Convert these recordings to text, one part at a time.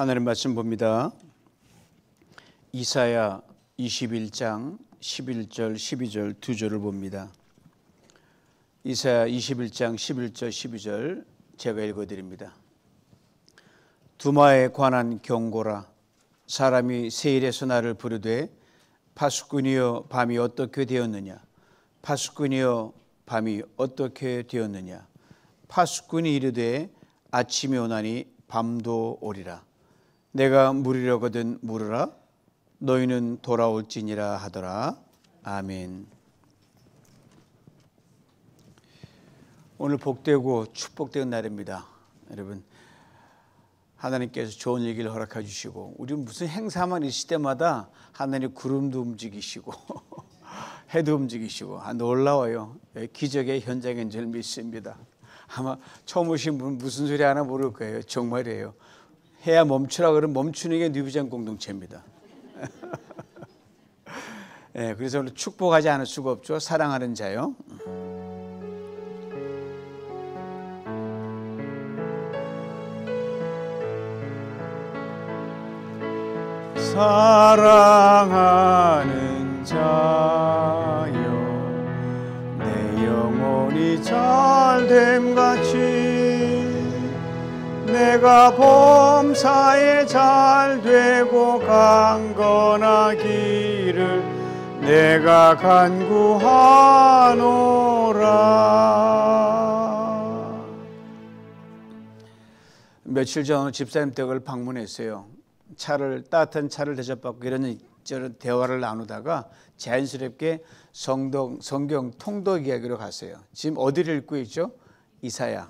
하나님 말씀 봅니다. 이사야 21장 11절 12절 두 절을 봅니다. 이사야 21장 11절 12절 제가 읽어드립니다. 두마에 관한 경고라. 사람이 세일에서 나를 부르되 파수꾼이여 밤이 어떻게 되었느냐. 파수꾼이여 밤이 어떻게 되었느냐. 파수꾼이 이르되 아침이 오나니 밤도 오리라. 내가 물으려거든 물으라. 너희는 돌아올지니라 하더라. 아멘. 오늘 복되고 축복된 날입니다. 여러분, 하나님께서 좋은 얘기를 허락해 주시고, 우리 무슨 행사만 있을 때마다 하나님 구름도 움직이시고 해도 움직이시고 놀라워요. 기적의 현장인 줄 믿습니다. 아마 처음 오신 분 무슨 소리 하나 모를 거예요. 정말이에요. 해야 멈추라 그러면 멈추는 게 뉴비전 공동체입니다. 네, 그래서 오늘 축복하지 않을 수가 없죠. 사랑하는 자요. 사랑하는 자여, 내 영혼이 잘됨같이 내가 범사에 잘되고 강건하기를 내가 간구하노라. 며칠 전 집사님 댁을 방문했어요. 따뜻한 차를 대접받고 이런저런 대화를 나누다가 자연스럽게 성경 통독 이야기로 갔어요. 지금 어디를 읽고 있죠? 이사야.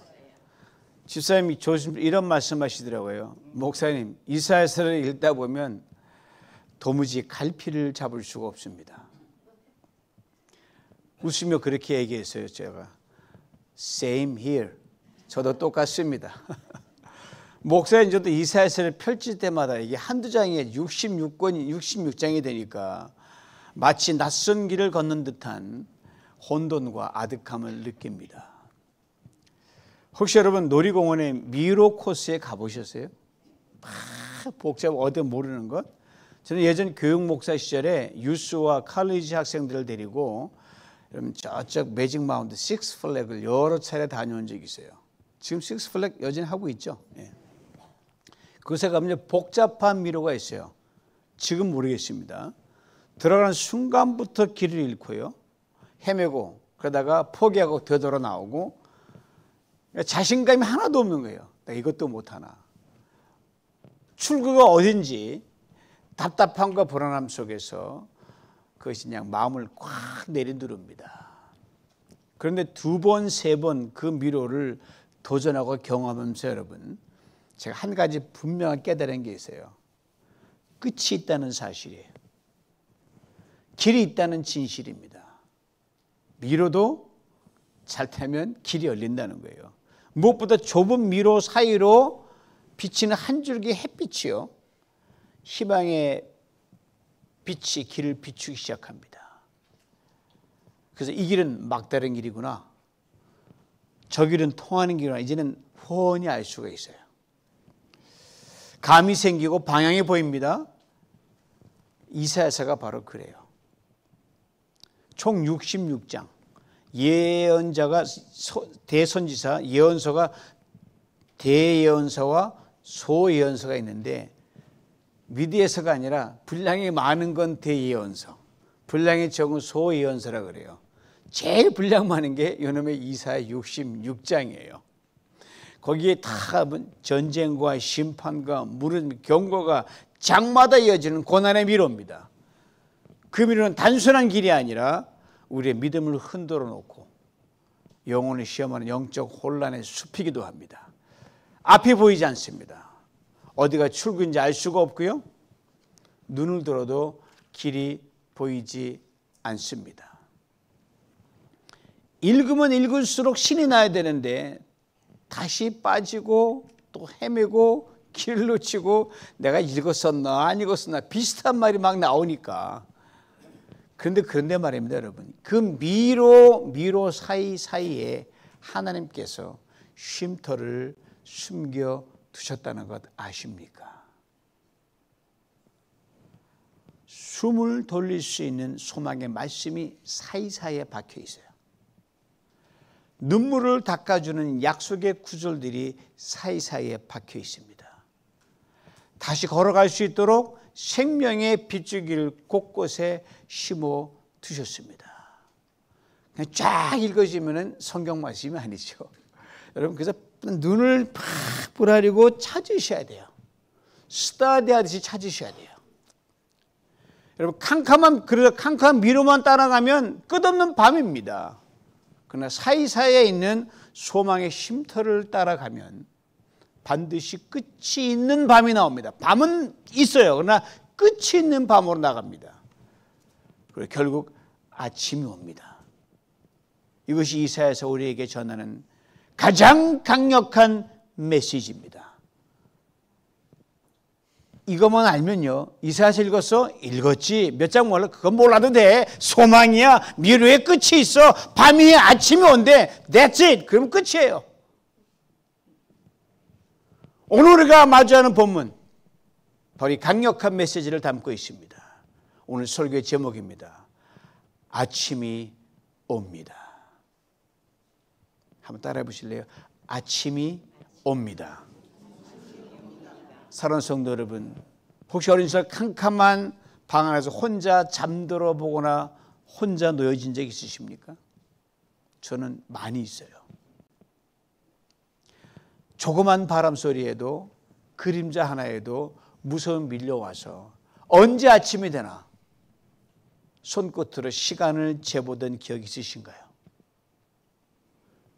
집사님이 이런 말씀하시더라고요. 목사님, 이사야서를 읽다 보면 도무지 갈피를 잡을 수가 없습니다. 웃으며 그렇게 얘기했어요. 제가 Same here. 저도 똑같습니다. 목사님, 저도 이사야서를 펼칠 때마다 이게 한두 장에 66장이 되니까 마치 낯선 길을 걷는 듯한 혼돈과 아득함을 느낍니다. 혹시 여러분 놀이공원에 미로 코스에 가보셨어요? 복잡 어디 모르는 것? 저는 예전 교육 목사 시절에 유스와 칼리지 학생들을 데리고 저쪽 매직 마운트 식스 플렉을 여러 차례 다녀온 적이 있어요. 지금 식스 플렉 여전히 하고 있죠. 예. 그곳에 가면 복잡한 미로가 있어요. 지금 모르겠습니다. 들어가는 순간부터 길을 잃고요, 헤매고 그러다가 포기하고 되돌아 나오고 자신감이 하나도 없는 거예요. 나 이것도 못하나. 출구가 어딘지 답답함과 불안함 속에서 그것이 그냥 마음을 꽉 내리누릅니다. 그런데 두 번, 세 번 그 미로를 도전하고 경험하면서 여러분, 제가 한 가지 분명하게 깨달은 게 있어요. 끝이 있다는 사실이에요. 길이 있다는 진실입니다. 미로도 잘 타면 길이 열린다는 거예요. 무엇보다 좁은 미로 사이로 비치는 한 줄기 햇빛이요, 희망의 빛이 길을 비추기 시작합니다. 그래서 이 길은 막다른 길이구나, 저 길은 통하는 길이구나, 이제는 훤히 알 수가 있어요. 감이 생기고 방향이 보입니다. 이사야서가 바로 그래요. 총 66장. 예언자가 대선지사, 예언서가 대예언서와 소예언서가 있는데, 미디에서가 아니라 분량이 많은 건 대예언서, 분량이 적은 소예언서라 그래요. 제일 분량 많은 게 이놈의 이사야 66장이에요. 거기에 다 전쟁과 심판과 물은 경고가 장마다 이어지는 고난의 미로입니다. 그 미로는 단순한 길이 아니라 우리의 믿음을 흔들어 놓고 영혼을 시험하는 영적 혼란의 숲이기도 합니다. 앞이 보이지 않습니다. 어디가 출구인지 알 수가 없고요, 눈을 들어도 길이 보이지 않습니다. 읽으면 읽을수록 신이 나야 되는데 다시 빠지고 또 헤매고 길을 놓치고 내가 읽었었나 안 읽었었나 비슷한 말이 막 나오니까. 그런데 말입니다, 여러분. 그 미로 사이사이에 하나님께서 쉼터를 숨겨 두셨다는 것 아십니까? 숨을 돌릴 수 있는 소망의 말씀이 사이사이에 박혀 있어요. 눈물을 닦아주는 약속의 구절들이 사이사이에 박혀 있습니다. 다시 걸어갈 수 있도록 생명의 빗줄기를 곳곳에 심어 두셨습니다. 그냥 쫙 읽어지면 성경 말씀이 아니죠. 여러분, 그래서 눈을 팍 부라리고 찾으셔야 돼요. 스타디하듯이 찾으셔야 돼요. 여러분, 캄캄한 미로만 따라가면 끝없는 밤입니다. 그러나 사이사이에 있는 소망의 쉼터를 따라가면 반드시 끝이 있는 밤이 나옵니다. 밤은 있어요. 그러나 끝이 있는 밤으로 나갑니다. 그리고 결국 아침이 옵니다. 이것이 이사야서 우리에게 전하는 가장 강력한 메시지입니다. 이것만 알면요, 이사야서 읽었어? 읽었지. 몇 장 몰라? 그건 몰라도 돼. 소망이야. 미루의 끝이 있어. 밤이 아침이 온대. That's it. 그럼 끝이에요. 오늘 우리가 마주하는 본문, 바로 이 강력한 메시지를 담고 있습니다. 오늘 설교의 제목입니다. 아침이 옵니다. 한번 따라해 보실래요? 아침이 옵니다. 사랑하는 성도 여러분, 혹시 어린 시절 캄캄한 방 안에서 혼자 잠들어 보거나 혼자 놓여진 적 있으십니까? 저는 많이 있어요. 조그만 바람 소리에도 그림자 하나에도 무서움 밀려와서 언제 아침이 되나 손끝으로 시간을 재보던 기억이 있으신가요?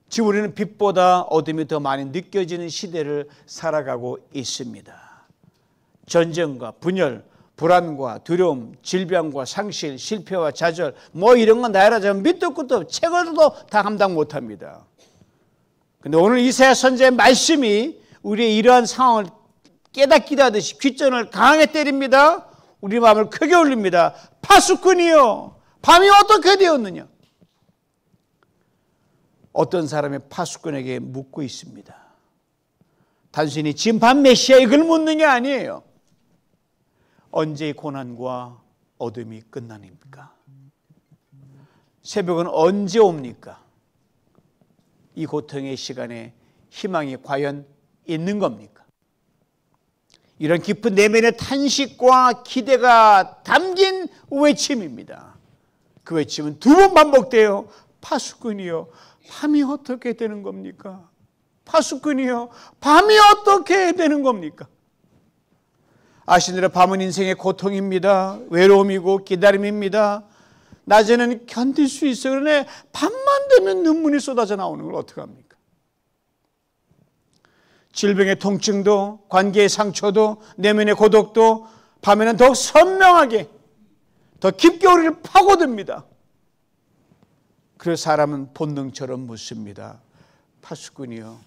지금 우리는 빛보다 어둠이 더 많이 느껴지는 시대를 살아가고 있습니다. 전쟁과 분열, 불안과 두려움, 질병과 상실, 실패와 좌절, 이런 건 나열하자면 밑도 끝도 없고 책으로도 다 감당 못합니다. 그런데 오늘 이사야 선지자의 말씀이 우리의 이러한 상황을 깨닫기도 하듯이 귓전을 강하게 때립니다. 우리 마음을 크게 울립니다. 파수꾼이여, 밤이 어떻게 되었느냐? 어떤 사람이 파수꾼에게 묻고 있습니다. 단순히 지금 밤 몇 시야 이걸 묻는 게 아니에요. 언제 고난과 어둠이 끝나니까? 새벽은 언제 옵니까? 이 고통의 시간에 희망이 과연 있는 겁니까? 이런 깊은 내면의 탄식과 기대가 담긴 외침입니다. 그 외침은 두 번 반복돼요. 파수꾼이요, 밤이 어떻게 되는 겁니까? 파수꾼이요, 밤이 어떻게 되는 겁니까? 아시느라 밤은 인생의 고통입니다. 외로움이고 기다림입니다. 낮에는 견딜 수 있어요. 그러나 밤만 되면 눈물이 쏟아져 나오는 걸 어떡합니까? 질병의 통증도, 관계의 상처도, 내면의 고독도 밤에는 더욱 선명하게, 더 깊게 우리를 파고듭니다. 그래서 사람은 본능처럼 묻습니다. 파수꾼이여,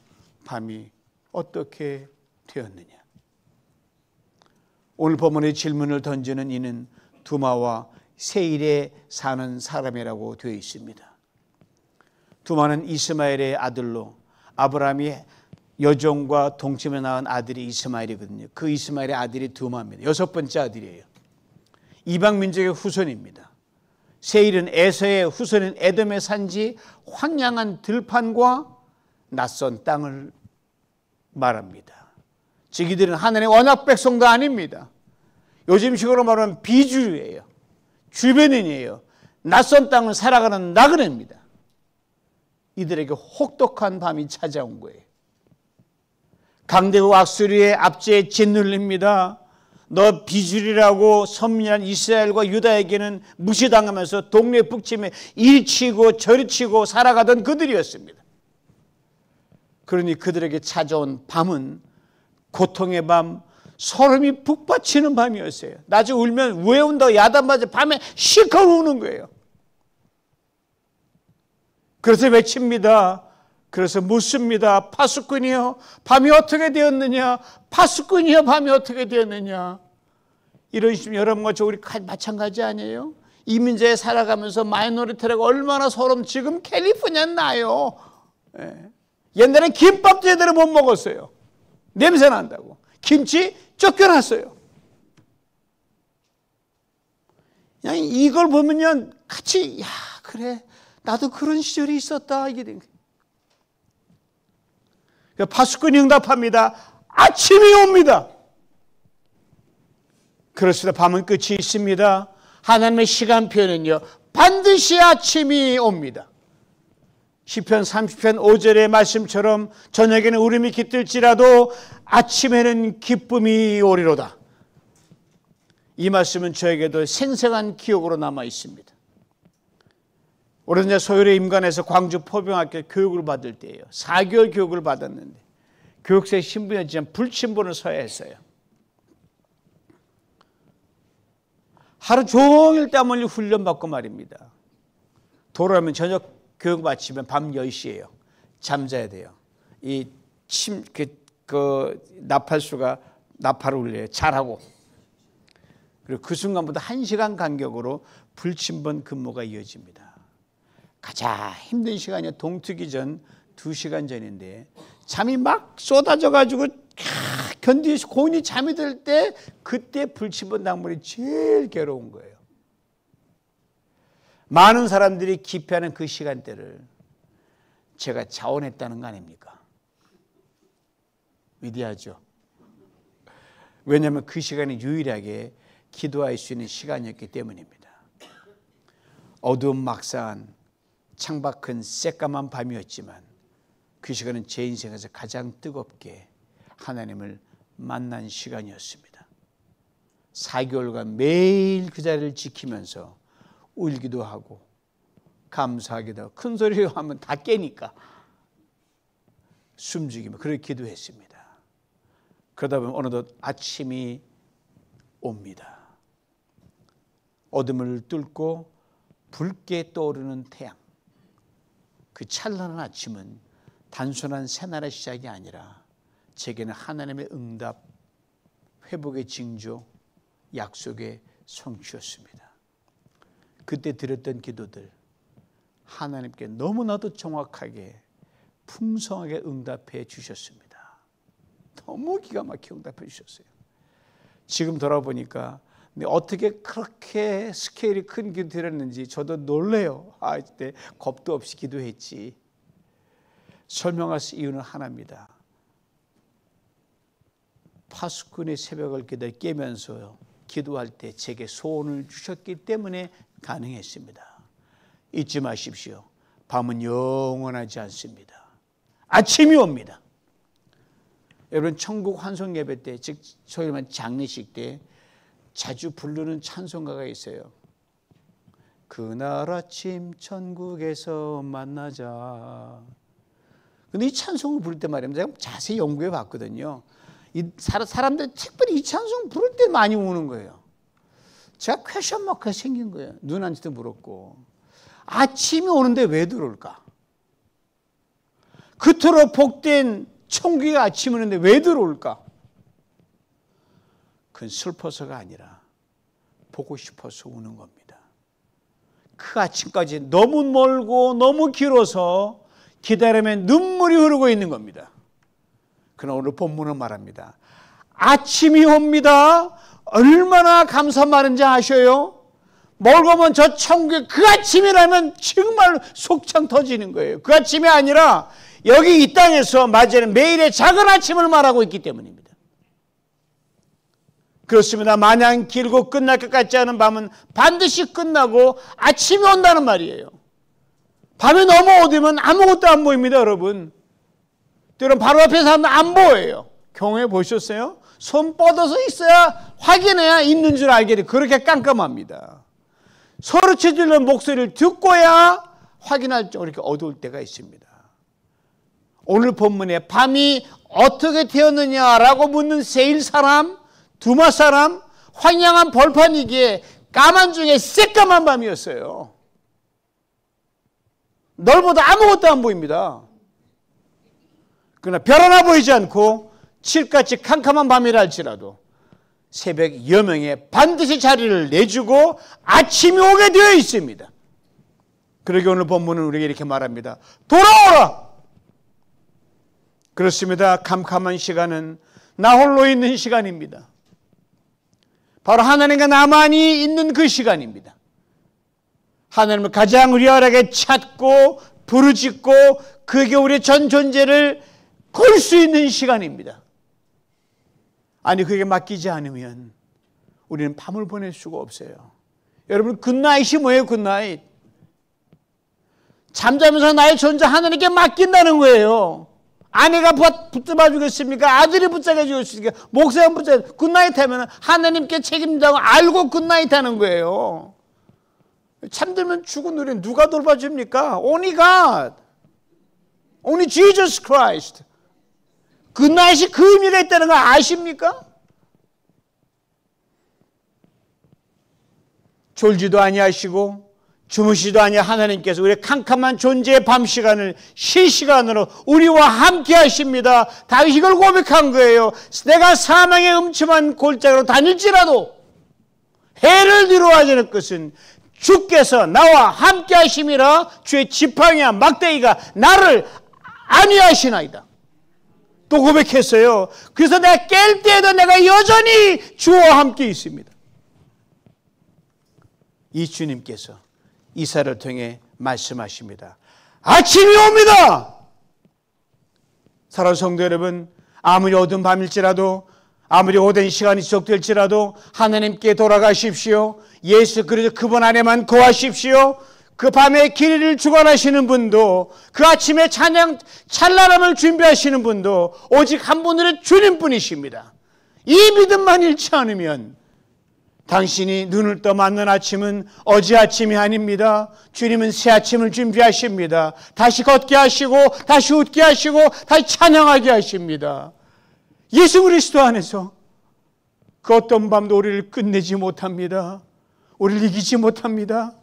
밤이 어떻게 되었느냐? 오늘 본문의 질문을 던지는 이는 두마와 세일에 사는 사람이라고 되어 있습니다. 두마는 이스마엘의 아들로 아브라함이 여종과 동침에 낳은 아들이 이스마엘이거든요. 그 이스마엘의 아들이 두마입니다. 6번째 아들이에요. 이방 민족의 후손입니다. 세일은 에서의 후손인 에돔의 산지 황량한 들판과 낯선 땅을 말합니다. 즉 이들은 하나님의 언약 백성도 아닙니다. 요즘식으로 말하면 비주류예요. 주변인이에요. 낯선 땅을 살아가는 나그네입니다. 이들에게 혹독한 밤이 찾아온 거예요. 강대국 악수리의 압제에 짓눌립니다. 너 비주류라고 선민한 이스라엘과 유다에게는 무시당하면서 동네 북침에 이리치고 저리치고 살아가던 그들이었습니다. 그러니 그들에게 찾아온 밤은 고통의 밤, 소름이 북받치는 밤이었어요. 낮에 울면 왜 운다고 야단맞아 밤에 실컷 우는 거예요. 그래서 외칩니다. 그래서 묻습니다. 파수꾼이여, 밤이 어떻게 되었느냐? 파수꾼이여, 밤이 어떻게 되었느냐? 이런 식으로 여러분과 저 우리 마찬가지 아니에요? 이민자에 살아가면서 마이너리티라고 얼마나 소름. 지금 캘리포니아는 나요. 옛날엔 김밥 제대로 못 먹었어요. 냄새 난다고. 김치 쫓겨났어요. 그냥 이걸 보면요 같이 야 그래 나도 그런 시절이 있었다 이게 된 거예요. 파수꾼이 응답합니다. 아침이 옵니다. 그렇습니다. 밤은 끝이 있습니다. 하나님의 시간표는요 반드시 아침이 옵니다. 시편 30편 5절의 말씀처럼 저녁에는 울음이 깃들지라도 아침에는 기쁨이 오리로다. 이 말씀은 저에게도 생생한 기억으로 남아 있습니다. 오래전에 소요리 임관에서 광주 포병학교 교육을 받을 때예요. 4개월 교육을 받았는데 교육생 신분이었지만 불침번을 서야 했어요. 하루 종일 땀 흘리고 훈련받고 말입니다. 돌아오면 저녁 교육 마치면 밤 10시예요. 잠자야 돼요. 나팔수가 나팔을 울려요. 잘하고. 그리고 그 순간부터 1시간 간격으로 불침번 근무가 이어집니다. 가장 힘든 시간이 동트기 전 2시간 전인데 잠이 막 쏟아져가지고 견디시 고인이 잠이 들 때 그때 불침번 당번이 제일 괴로운 거예요. 많은 사람들이 기피하는 그 시간대를 제가 자원했다는 거 아닙니까? 위대하죠. 왜냐하면 그 시간이 유일하게 기도할 수 있는 시간이었기 때문입니다. 어두운 막상한 창밖은 새까만 밤이었지만 그 시간은 제 인생에서 가장 뜨겁게 하나님을 만난 시간이었습니다. 4개월간 매일 그 자리를 지키면서 울기도 하고 감사하기도 하고 큰 소리로 하면 다 깨니까 숨죽이며 그렇게 기도했습니다. 그러다 보면 어느덧 아침이 옵니다. 어둠을 뚫고 붉게 떠오르는 태양. 그 찬란한 아침은 단순한 새날의 시작이 아니라 제게는 하나님의 응답, 회복의 징조, 약속의 성취였습니다. 그때 드렸던 기도들 하나님께 너무나도 정확하게 풍성하게 응답해 주셨습니다. 너무 기가 막히게 응답해 주셨어요. 지금 돌아보니까 어떻게 그렇게 스케일이 큰 기도 드렸는지 저도 놀래요. 그때 겁도 없이 기도했지. 설명할 수 이유는 하나입니다. 파수꾼의 새벽을 깨면서 기도할 때 제게 소원을 주셨기 때문에 가능했습니다. 잊지 마십시오. 밤은 영원하지 않습니다. 아침이 옵니다. 여러분 천국 환송 예배 때, 즉 소위 말하는 장례식 때 자주 부르는 찬송가가 있어요. 그날 아침 천국에서 만나자. 근데 이 찬송을 부를 때 말입니다. 제가 자세히 연구해 봤거든요. 사람들이 특별히 이 찬송 부를 때 많이 우는 거예요. 제가 퀘션 마크가 생긴 거예요. 누나한테도 물었고. 아침이 오는데 왜 들어올까? 그토록 복된 천국의 아침이 오는데 왜 들어올까? 그건 슬퍼서가 아니라 보고 싶어서 우는 겁니다. 그 아침까지 너무 멀고 너무 길어서 기다리면 눈물이 흐르고 있는 겁니다. 그러나 오늘 본문은 말합니다. 아침이 옵니다. 얼마나 감사 많은지 아셔요? 멀고 먼 저 천국의 그 아침이라면 정말 속창 터지는 거예요. 그 아침이 아니라 여기 이 땅에서 맞이하는 매일의 작은 아침을 말하고 있기 때문입니다. 그렇습니다. 마냥 길고 끝날 것 같지 않은 밤은 반드시 끝나고 아침이 온다는 말이에요. 밤이 너무 어두우면 아무것도 안 보입니다, 여러분. 때론 바로 앞에 사람도 안 보여요. 경험해 보셨어요? 손 뻗어서 있어야 확인해야 있는 줄 알게 돼. 그렇게 깜깜합니다. 소리치는 목소리를 듣고야 확인할 정도로 이렇게 어두울 때가 있습니다. 오늘 본문에 밤이 어떻게 되었느냐라고 묻는 세일 사람, 두마 사람, 황량한 벌판이기에 까만 중에 새까만 밤이었어요. 널보다 아무것도 안 보입니다. 그러나 별 하나 보이지 않고 칠같이 캄캄한 밤이라 할지라도 새벽 여명에 반드시 자리를 내주고 아침이 오게 되어 있습니다. 그러게 오늘 본문은 우리에게 이렇게 말합니다. 돌아오라! 그렇습니다. 캄캄한 시간은 나 홀로 있는 시간입니다. 바로 하나님과 나만이 있는 그 시간입니다. 하나님을 가장 리얼하게 찾고 부르짖고 그게 우리의 전 존재를 걸 수 있는 시간입니다. 아니 그게 맡기지 않으면 우리는 밤을 보낼 수가 없어요. 여러분 굿나잇이 뭐예요? 굿나잇. 잠자면서 나의 존재 하나님께 맡긴다는 거예요. 아내가 붙잡아 주겠습니까? 아들이 붙잡아 주겠습니까? 목사가 붙잡아 굿나잇 하면 하나님께 책임진다고 알고 굿나잇 하는 거예요. 잠들면 죽은 우리는 누가 돌봐줍니까? Only God. Only Jesus Christ. 굿나잇이 그 의미가 있다는 거 아십니까? 졸지도 아니하시고 주무시도 아니하 하나님께서 우리의 캄캄한 존재의 밤 시간을 실시간으로 우리와 함께 하십니다. 다윗이 이걸 고백한 거예요. 내가 사망의 음침한 골짜기로 다닐지라도 해를 뒤로하지 않을 것은 주께서 나와 함께 하심이라. 주의 지팡이와 막대기가 나를 안위하시나이다. 또 고백했어요. 그래서 내가 깰 때에도 내가 여전히 주와 함께 있습니다. 이 주님께서 이사를 통해 말씀하십니다. 아침이 옵니다. 사랑하는 성도 여러분, 아무리 어두운 밤일지라도 아무리 오랜 시간이 지속될지라도 하나님께 돌아가십시오. 예수 그리스도 그분 안에만 거하십시오. 그 밤에 길이를 주관하시는 분도 그 아침에 찬양 찬란함을 준비하시는 분도 오직 한 분으로 주님뿐이십니다. 이 믿음만 잃지 않으면 당신이 눈을 떠 맞는 아침은 어제 아침이 아닙니다. 주님은 새 아침을 준비하십니다. 다시 걷게 하시고 다시 웃게 하시고 다시 찬양하게 하십니다. 예수 그리스도 안에서 그 어떤 밤도 우리를 끝내지 못합니다. 우리를 이기지 못합니다.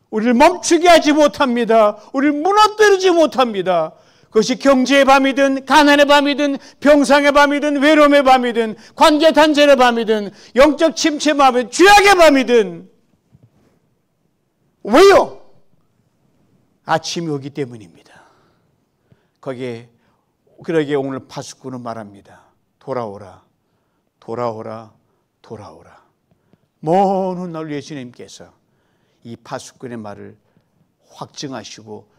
우리를 멈추게 하지 못합니다. 우리를 무너뜨리지 못합니다. 그것이 경제의 밤이든 가난의 밤이든 병상의 밤이든 외로움의 밤이든 관계 단절의 밤이든 영적 침체의 밤이든 죄악의 밤이든 왜요? 아침이 오기 때문입니다. 그러기에 오늘 파수꾼은 말합니다. 돌아오라, 돌아오라, 돌아오라. 먼 훗날 예수님께서 이 파수꾼의 말을 확증하시고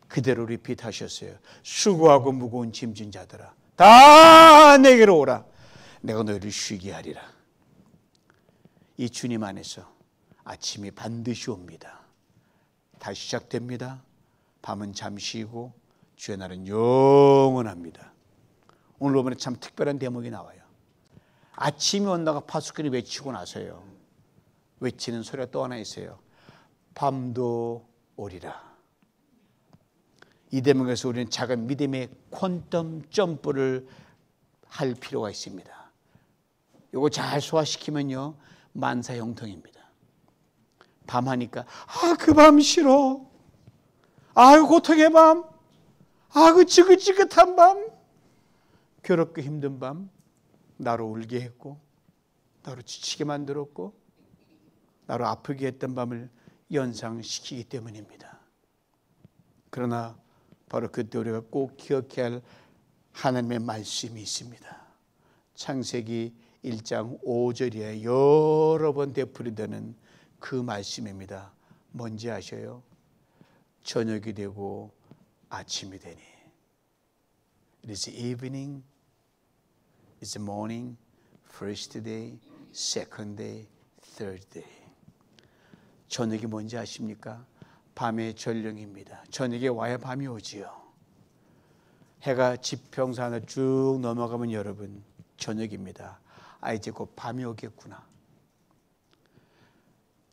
그대로 리핏하셨어요. 수고하고 무거운 짐진 자들아 다 내게로 오라. 내가 너희를 쉬게 하리라. 이 주님 안에서 아침이 반드시 옵니다. 다시 시작됩니다. 밤은 잠시이고 주의 날은 영원합니다. 오늘 본문에 참 특별한 대목이 나와요. 아침이 온다고 파수꾼이 외치고 나서요. 외치는 소리가 또 하나 있어요. 밤도 오리라. 이 대목에서 우리는 작은 믿음의 퀀텀 점프를 할 필요가 있습니다. 이거 잘 소화시키면요 만사형통입니다. 밤하니까 그 밤 싫어. 고통의 밤. 그 지긋지긋한 밤. 괴롭고 힘든 밤. 나로 울게 했고 나로 지치게 만들었고 나로 아프게 했던 밤을 연상시키기 때문입니다. 그러나 바로 그때 우리가 꼭 기억해야 할 하나님의 말씀이 있습니다. 창세기 1장 5절에 여러 번 되풀이되는 그 말씀입니다. 뭔지 아셔요? 저녁이 되고 아침이 되니. It is evening, it is morning, first day, second day, third day. 저녁이 뭔지 아십니까? 밤의 전령입니다. 저녁에 와야 밤이 오지요. 해가 지평선을 쭉 넘어가면 여러분 저녁입니다. 이제 곧 밤이 오겠구나.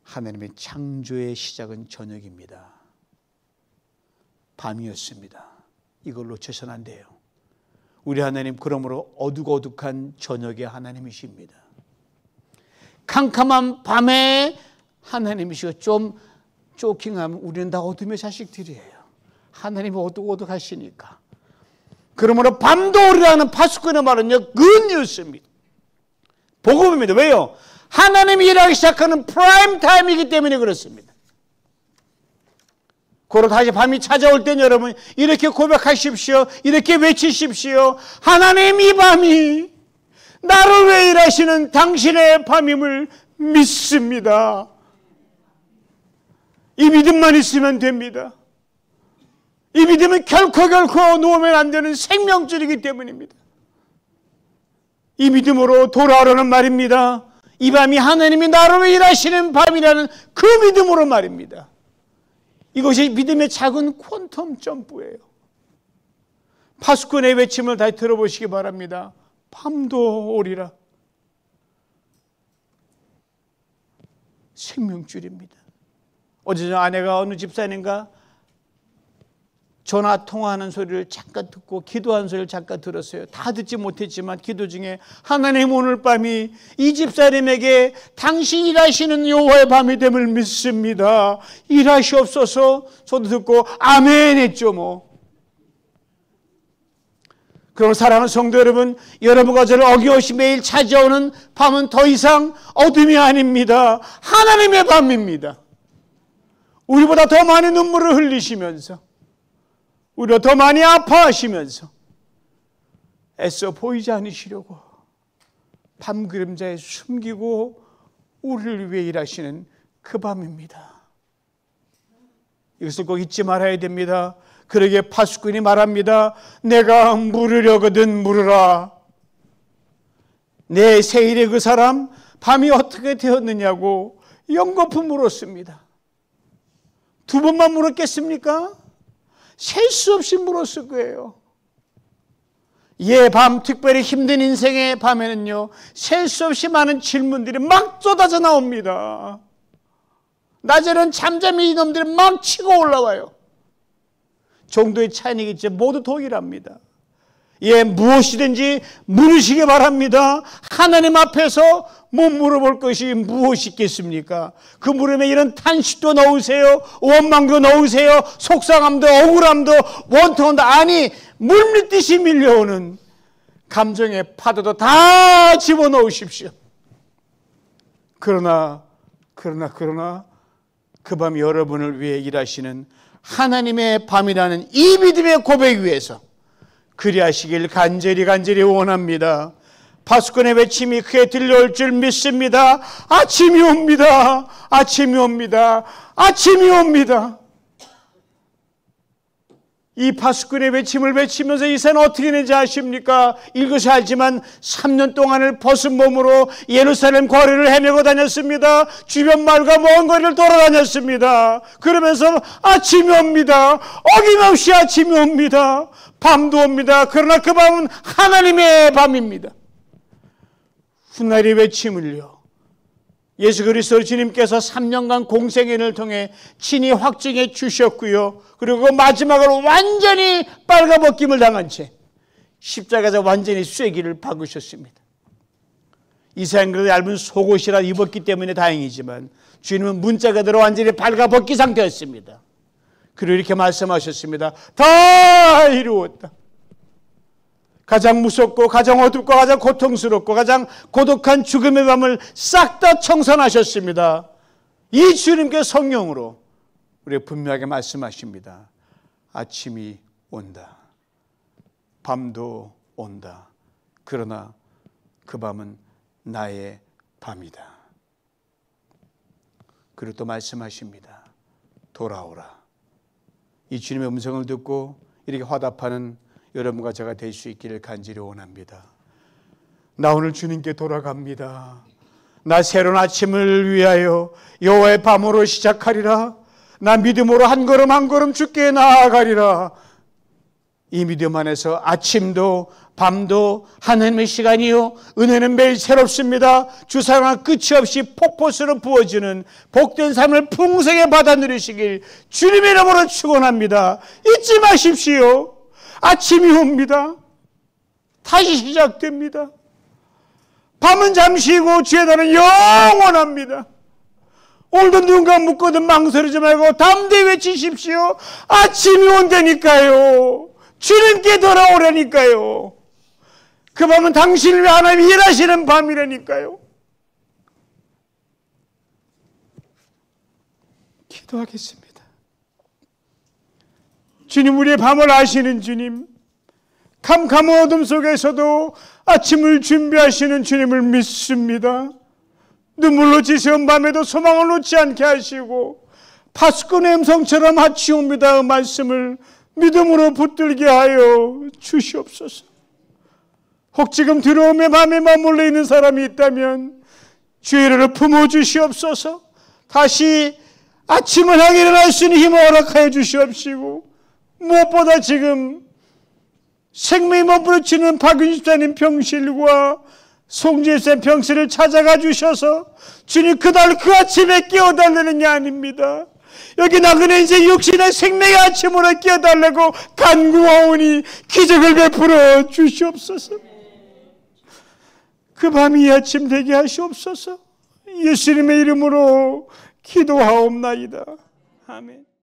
하나님의 창조의 시작은 저녁입니다. 밤이었습니다. 이걸 놓쳐서는 안 돼요. 우리 하나님 그러므로 어둑어둑한 저녁의 하나님이십니다. 캄캄한 밤에 하나님이시고 좀 쇼킹하면 우리는 다 어둠의 자식들이에요. 하나님이 어둑어둑하시니까. 그러므로 밤도 오리라는 파수꾼의 말은요 굿뉴스입니다. 복음입니다. 왜요? 하나님이 일하기 시작하는 프라임 타임이기 때문에 그렇습니다. 그리고 다시 밤이 찾아올 땐 여러분 이렇게 고백하십시오. 이렇게 외치십시오. 하나님 이 밤이 나를 왜 일하시는 당신의 밤임을 믿습니다. 이 믿음만 있으면 됩니다. 이 믿음은 결코 놓으면 안 되는 생명줄이기 때문입니다. 이 믿음으로 돌아오라는 말입니다. 이 밤이 하나님이 나로 일하시는 밤이라는 그 믿음으로 말입니다. 이것이 믿음의 작은 퀀텀 점프예요. 파수꾼의 외침을 다시 들어보시기 바랍니다. 밤도 오리라. 생명줄입니다. 어제 저 아내가 어느 집사님과 전화 통화하는 소리를 잠깐 듣고 기도하는 소리를 잠깐 들었어요. 다 듣지 못했지만 기도 중에 하나님 오늘 밤이 이 집사님에게 당신 일하시는 여호와의 밤이 됨을 믿습니다. 일하시옵소서. 저도 듣고 아멘 했죠 뭐. 그럼 사랑하는 성도 여러분, 여러분과 저를 어김없이 매일 찾아오는 밤은 더 이상 어둠이 아닙니다. 하나님의 밤입니다. 우리보다 더 많은 눈물을 흘리시면서, 우리가 더 많이 아파하시면서 애써 보이지 않으시려고 밤 그림자에 숨기고 우리를 위해 일하시는 그 밤입니다. 이것을 꼭 잊지 말아야 됩니다. 그러기에 파수꾼이 말합니다. 내가 물으려거든 물으라. 내 세일의 그 사람 밤이 어떻게 되었느냐고 연거푸 물었습니다. 두 번만 물었겠습니까? 셀 수 없이 물었을 거예요. 밤, 특별히 힘든 인생의 밤에는요, 셀 수 없이 많은 질문들이 막 쏟아져 나옵니다. 낮에는 잠잠히 이놈들이 막 치고 올라와요. 정도의 차이겠지 모두 동일합니다. 무엇이든지 물으시기 바랍니다. 하나님 앞에서 못 물어볼 것이 무엇이 있겠습니까? 그 물음에 이런 탄식도 넣으세요. 원망도 넣으세요. 속상함도 억울함도 원통함도 아니 물밀듯이 밀려오는 감정의 파도도 다 집어넣으십시오. 그러나 그 밤 여러분을 위해 일하시는 하나님의 밤이라는 이 믿음의 고백 위에서 그리하시길 간절히 원합니다. 파수꾼의 외침이 크게 들려올 줄 믿습니다. 아침이 옵니다. 아침이 옵니다. 아침이 옵니다. 이 파수꾼의 외침을 외치면서 이 새는 어떻게 되는지 아십니까? 읽으셔 알지만 3년 동안을 벗은 몸으로 예루살렘 거리를 헤매고 다녔습니다. 주변 마을과 먼 거리를 돌아다녔습니다. 그러면서 아침이 옵니다. 어김없이 아침이 옵니다. 밤도 옵니다. 그러나 그 밤은 하나님의 밤입니다. 훗날의 외침을요, 예수 그리스도 주님께서 3년간 공생애를 통해 친히 확증해 주셨고요. 그리고 마지막으로 완전히 빨가벗김을 당한 채 십자가에서 완전히 쐐기를 박으셨습니다. 이사야는 그래도 얇은 속옷이라 입었기 때문에 다행이지만 주님은 문자가대로 완전히 빨가벗기 상태였습니다. 그리고 이렇게 말씀하셨습니다. 다 이루었다. 가장 무섭고 가장 어둡고 가장 고통스럽고 가장 고독한 죽음의 밤을 싹 다 청산하셨습니다. 이 주님께 성령으로 우리에게 분명하게 말씀하십니다. 아침이 온다. 밤도 온다. 그러나 그 밤은 나의 밤이다. 그리고 또 말씀하십니다. 돌아오라. 이 주님의 음성을 듣고 이렇게 화답하는 여러분과 제가 될 수 있기를 간절히 원합니다. 나 오늘 주님께 돌아갑니다. 나 새로운 아침을 위하여 여호와의 밤으로 시작하리라. 나 믿음으로 한 걸음 한 걸음 주께 나아가리라. 이 믿음 안에서 아침도 밤도 하나님의 시간이요, 은혜는 매일 새롭습니다. 주 사랑은 끝이 없이 폭포수로 부어지는 복된 삶을 풍성히 받아 누리시길 주님의 이름으로 축원합니다. 잊지 마십시오. 아침이 옵니다. 다시 시작됩니다. 밤은 잠시이고 주의 날은 영원합니다. 오늘도 누군가 묻거든 망설이지 말고 담대히 외치십시오. 아침이 온다니까요. 주님께 돌아오라니까요. 그 밤은 당신을 위해 하나님이 일하시는 밤이라니까요. 기도하겠습니다. 주님, 우리의 밤을 아시는 주님, 캄캄한 어둠 속에서도 아침을 준비하시는 주님을 믿습니다. 눈물로 지새운 밤에도 소망을 놓지 않게 하시고 파수꾼의 음성처럼 하치옵니다. 그 말씀을 믿음으로 붙들게 하여 주시옵소서. 혹 지금 두려움의 밤에 머물러 있는 사람이 있다면 주의 이름으로 품어주시옵소서. 다시 아침을 향해 일어날 수 있는 힘을 허락하여 주시옵시고, 무엇보다 지금 생명이 몸부림치는 박윤 집사님 병실과 송재 집사님 병실을 찾아가 주셔서 주님 그날 그 아침에 깨워달라는 게 아닙니다. 여기 나그네 이제 육신의 생명의 아침으로 깨어달라고 간구하오니 기적을 베풀어 주시옵소서. 그 밤이 아침 되게 하시옵소서. 예수님의 이름으로 기도하옵나이다. 아멘.